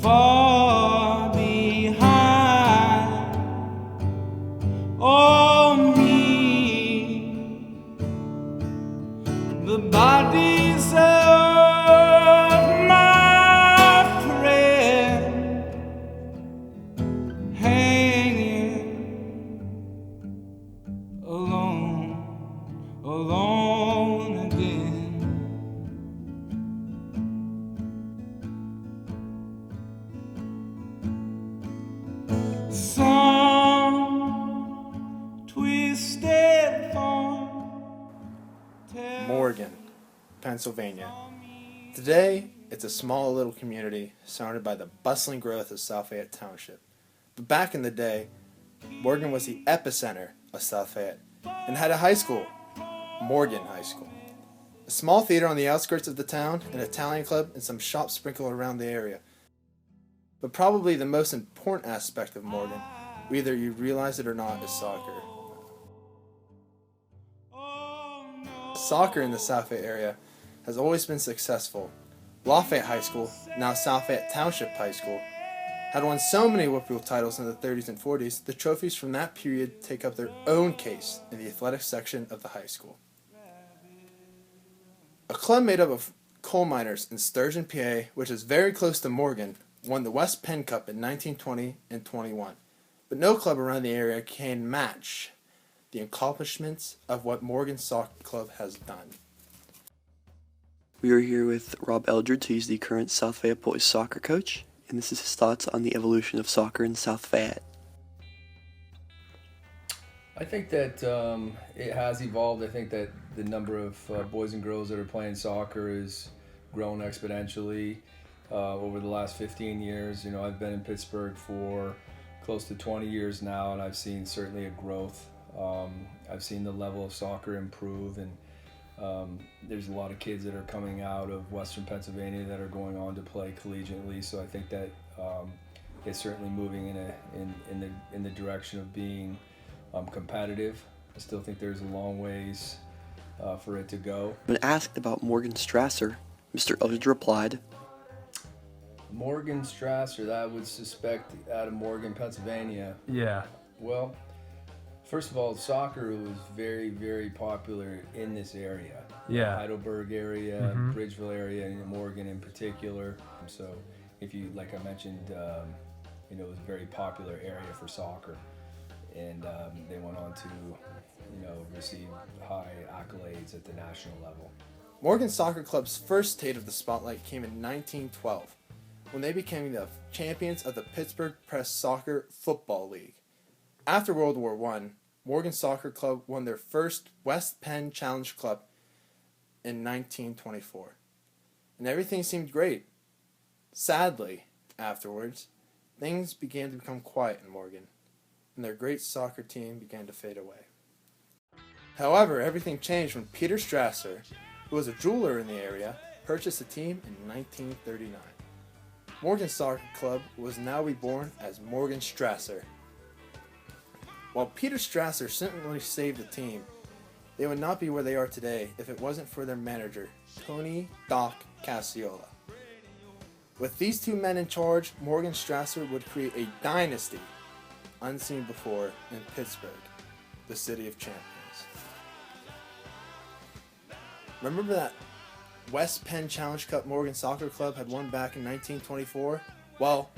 far behind. Oh, me, the bodies of my friend hanging alone again. Some twisted thorn. Morgan, Pennsylvania. Today, it's a small little community surrounded by the bustling growth of South Fayette Township. But back in the day, Morgan was the epicenter of South Fayette and had a high school, Morgan High School. A small theater on the outskirts of the town, an Italian club, and some shops sprinkled around the area. But probably the most important aspect of Morgan, whether you realize it or not, is soccer. Soccer in the South Fayette area has always been successful. Lafayette High School, now South Fayette Township High School, had won so many Whippoorwill titles in the 30s and 40s, the trophies from that period take up their own case in the athletics section of the high school. A club made up of coal miners in Sturgeon, PA, which is very close to Morgan, won the West Penn Cup in 1920 and 21. But no club around the area can match the accomplishments of what Morgan Soccer Club has done. We are here with Rob Eldridge, who's the current South Fayette boys soccer coach, and this is his thoughts on the evolution of soccer in South Fayette. I think that it has evolved. I think that the number of boys and girls that are playing soccer has grown exponentially over the last 15 years. You know, I've been in Pittsburgh for close to 20 years now, and I've seen certainly a growth. I've seen the level of soccer improve, and there's a lot of kids that are coming out of Western Pennsylvania that are going on to play collegiately. So I think that it's certainly moving in the direction of being competitive. I still think there's a long ways for it to go. When asked about Morgan Strasser, Mr. Eldridge replied, Morgan Strasser, that I would suspect out of Morgan, Pennsylvania. Yeah. Well, first of all, soccer was very, very popular in this area. Yeah. Heidelberg area, Bridgeville area, and Morgan in particular. So if you, like I mentioned, it was a very popular area for soccer. And they went on to, receive high accolades at the national level. Morgan Soccer Club's first taste of the spotlight came in 1912, when they became the champions of the Pittsburgh Press Soccer Football League. After World War I, Morgan Soccer Club won their first West Penn Challenge Cup in 1924. And everything seemed great. Sadly, afterwards, things began to become quiet in Morgan, and their great soccer team began to fade away. However, everything changed when Peter Strasser, who was a jeweler in the area, purchased the team in 1939. Morgan Soccer Club was now reborn as Morgan Strasser. While Peter Strasser certainly saved the team, they would not be where they are today if it wasn't for their manager, Tony Doc Casiola. With these two men in charge, Morgan Strasser would create a dynasty unseen before in Pittsburgh, the city of champions. Remember that West Penn Challenge Cup Morgan Soccer Club had won back in 1924? Well,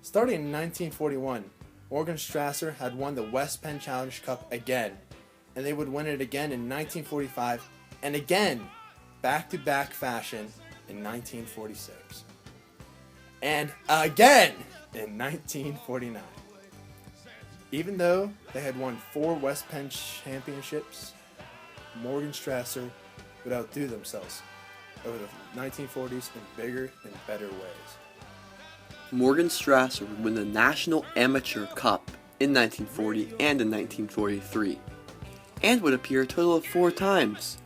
starting in 1941, Morgan Strasser had won the West Penn Challenge Cup again, and they would win it again in 1945, and again, back-to-back fashion in 1946. And again in 1949. Even though they had won 4 West Penn championships, Morgan Strasser would outdo themselves over the 1940s in bigger and better ways. Morgan Strasser would win the National Amateur Cup in 1940 and in 1943, and would appear a total of 4 times,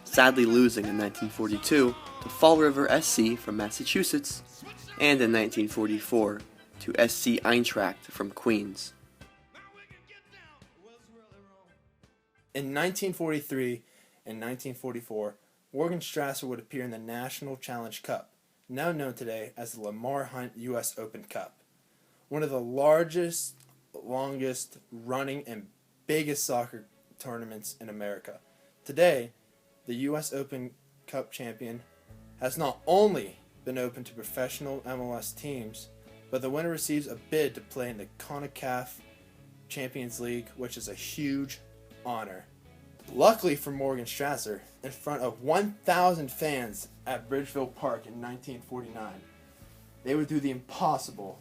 sadly losing in 1942 to Fall River SC from Massachusetts, and in 1944 to SC Eintracht from Queens. In 1943 and 1944, Morgan Strasser would appear in the National Challenge Cup. now known today as the Lamar Hunt U.S. Open Cup, one of the largest, longest running, and biggest soccer tournaments in America. Today, the U.S. Open Cup champion has not only been open to professional MLS teams, but the winner receives a bid to play in the CONCACAF Champions League, which is a huge honor. Luckily for Morgan Strasser, in front of 1,000 fans at Bridgeville Park in 1949, they would do the impossible.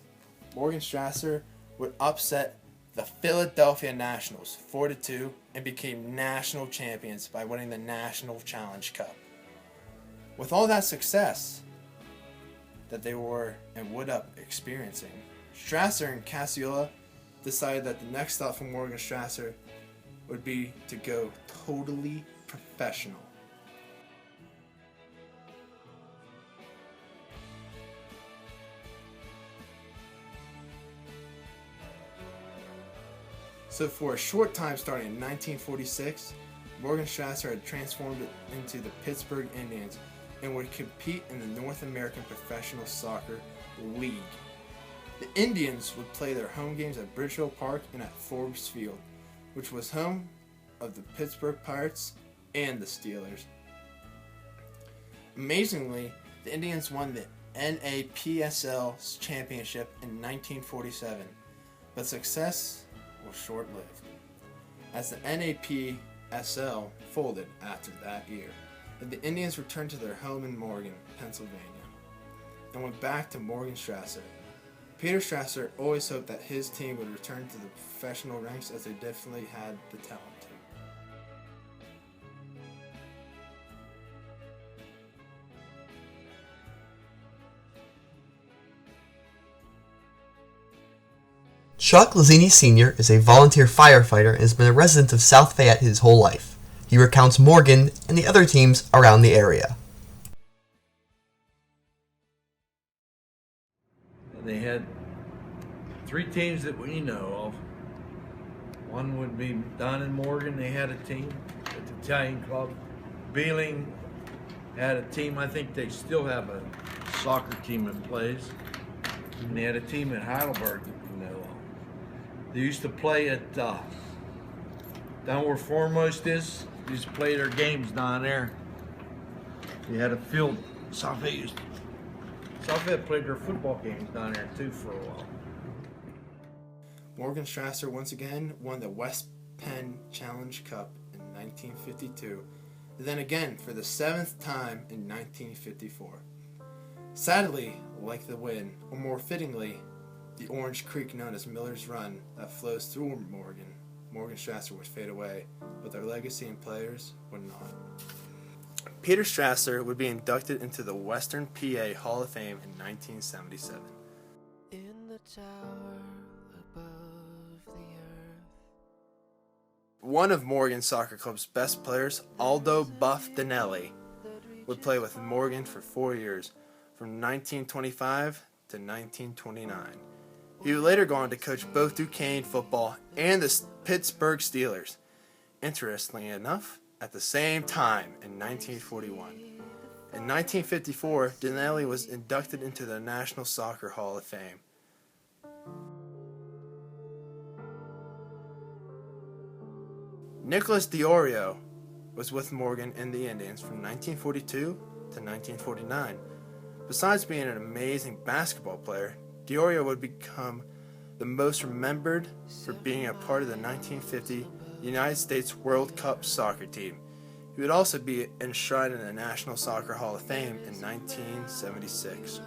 Morgan Strasser would upset the Philadelphia Nationals 4-2 and became national champions by winning the National Challenge Cup. With all that success that they were and would up experiencing, Strasser and Casiola decided that the next stop for Morgan Strasser would be to go totally professional. So for a short time starting in 1946, Morgan Strasser had transformed it into the Pittsburgh Indians and would compete in the North American Professional Soccer League. The Indians would play their home games at Bridgeville Park and at Forbes Field, which was home of the Pittsburgh Pirates and the Steelers. Amazingly, the Indians won the NAPSL championship in 1947, but success was short-lived, as the NAPSL folded after that year, and the Indians returned to their home in Morgan, Pennsylvania, and went back to Morgan Strasser. Peter Strasser always hoped that his team would return to the professional ranks, as they definitely had the talent to. Chuck Lazzini Sr. is a volunteer firefighter and has been a resident of South Fayette his whole life. He recounts Morgan and the other teams around the area. They had 3 teams that we know of. One would be Don and Morgan. They had a team at the Italian Club. Beeling had a team. I think they still have a soccer team in place. And they had a team at Heidelberg that we know of. They used to play at down where Foremost is. They used to play their games down there. They had a field. South Fayette played their football games down there too for a while. Morgan Strasser once again won the West Penn Challenge Cup in 1952, and then again for the 7th time in 1954. Sadly, like the win, or more fittingly, the Orange Creek known as Miller's Run that flows through Morgan Strasser would fade away, but their legacy and players would not. Peter Strasser would be inducted into the Western PA Hall of Fame in 1977. In the tower above the earth. One of Morgan Soccer Club's best players, Aldo Buff Dinelli, would play with Morgan for 4 years, from 1925 to 1929. He would later go on to coach both Duquesne football and the Pittsburgh Steelers. Interestingly enough, at the same time in 1941. In 1954, Dinelli was inducted into the National Soccer Hall of Fame. Nicholas Diorio was with Morgan and the Indians from 1942 to 1949. Besides being an amazing basketball player, Diorio would become the most remembered for being a part of the 1950 United States World Cup soccer team. He would also be enshrined in the National Soccer Hall of Fame in 1976.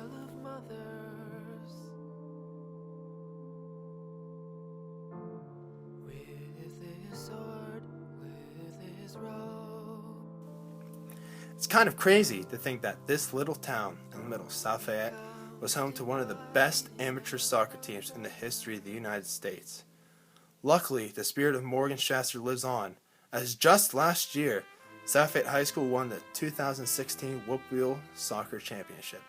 It's kind of crazy to think that this little town in the middle of South Fayette was home to one of the best amateur soccer teams in the history of the United States. Luckily, the spirit of Morgan Strasser lives on, as just last year, South Fayette High School won the 2016 Whoop Wheel Soccer Championship.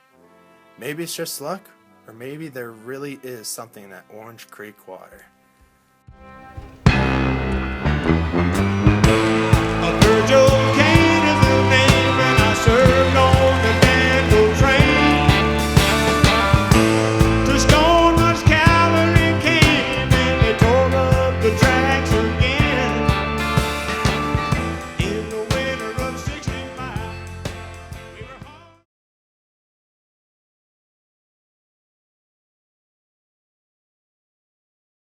Maybe it's just luck, or maybe there really is something in that Orange Creek water.